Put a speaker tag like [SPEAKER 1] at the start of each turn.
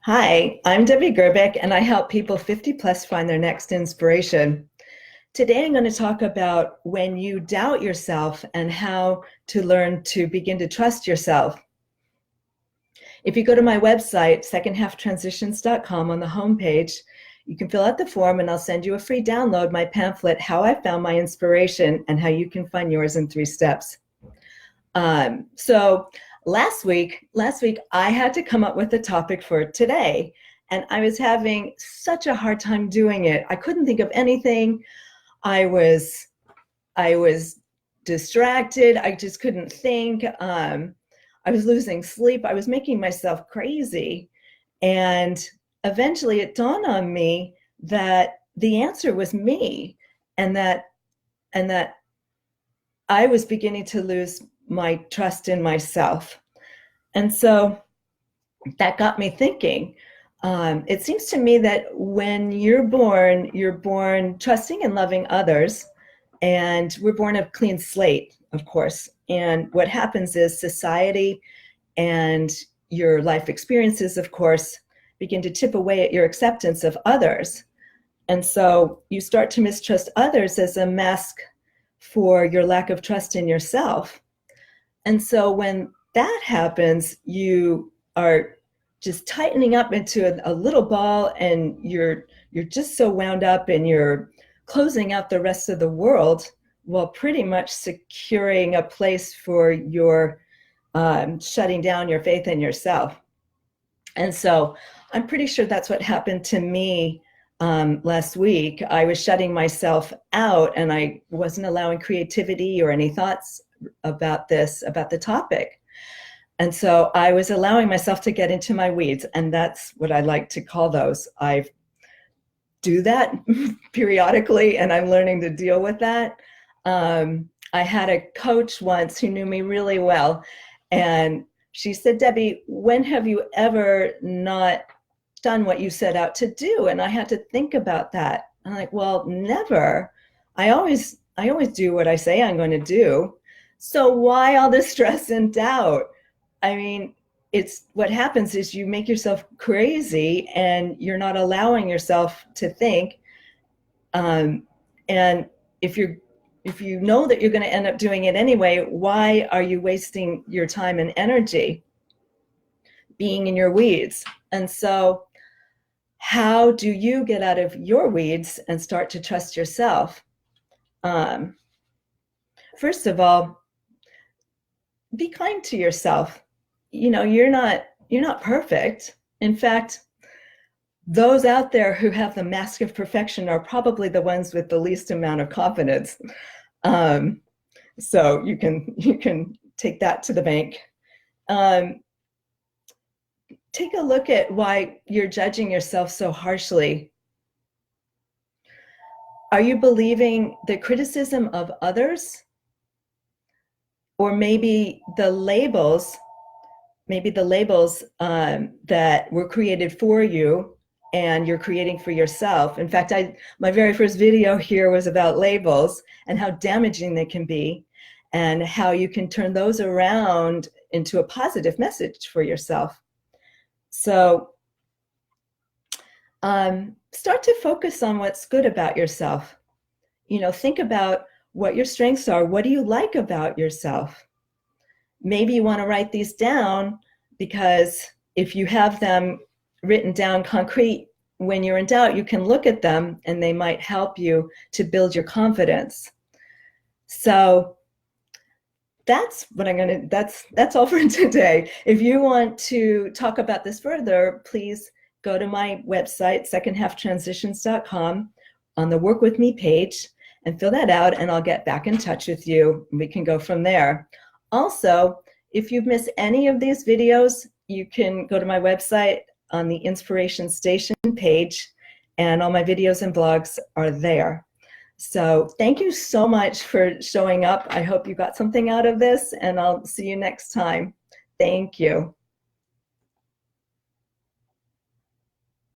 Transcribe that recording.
[SPEAKER 1] Hi, I'm Debbie Gerbic, and I help people 50 plus find their next inspiration. Today, I'm going to talk about when you doubt yourself and how to learn to begin to trust yourself. If you go to my website, secondhalftransitions.com, on the homepage, you can fill out the form and I'll send you a free download, my pamphlet, How I Found My Inspiration and How You Can Find Yours in 3 Steps. So last week I had to come up with a topic for today, and I was having such a hard time doing it. I couldn't think of anything. I was distracted. I just couldn't think. I was losing sleep. I was making myself crazy. And eventually it dawned on me that the answer was me, and that I was beginning to lose my trust in myself. And so that got me thinking. It seems to me that when you're born trusting and loving others, and we're born a clean slate, of course. And what happens is society and your life experiences, of course, begin to chip away at your acceptance of others. And so you start to mistrust others as a mask for your lack of trust in yourself. And so when that happens, you are just tightening up into a little ball, and you're just so wound up, and you're closing out the rest of the world while pretty much securing a place for your shutting down your faith in yourself. And so I'm pretty sure that's what happened to me last week. I was shutting myself out, and I wasn't allowing creativity or any thoughts about the topic. And so I was allowing myself to get into my weeds, and that's what I like to call those. I do that periodically, and I'm learning to deal with that. I had a coach once who knew me really well, and she said, "Debbie, when have you ever not done what you set out to do?" And I had to think about that. I'm like, well, never. I always do what I say I'm going to do. So why all this stress and doubt? I mean, it's what happens is you make yourself crazy, and you're not allowing yourself to think. And if you know that you're going to end up doing it anyway, why are you wasting your time and energy being in your weeds? And so how do you get out of your weeds and start to trust yourself? First of all, be kind to yourself. You're not perfect. In fact, those out there who have the mask of perfection are probably the ones with the least amount of confidence. So you can take that to the bank. Take a look at why you're judging yourself so harshly. Are you believing the criticism of others? Or maybe the labels that were created for you and you're creating for yourself. In fact, my very first video here was about labels and how damaging they can be, and how you can turn those around into a positive message for yourself. So start to focus on what's good about yourself. Think about what your strengths are. What do you like about yourself? Maybe you want to write these down, because if you have them written down concrete, when you're in doubt, you can look at them and they might help you to build your confidence. So that's all for today. If you want to talk about this further, please go to my website, secondhalftransitions.com, on the Work With Me page, and fill that out, and I'll get back in touch with you. We can go from there. Also, if you've missed any of these videos, you can go to my website on the Inspiration Station page, and all my videos and blogs are there. So thank you so much for showing up. I hope you got something out of this, and I'll see you next time. Thank you.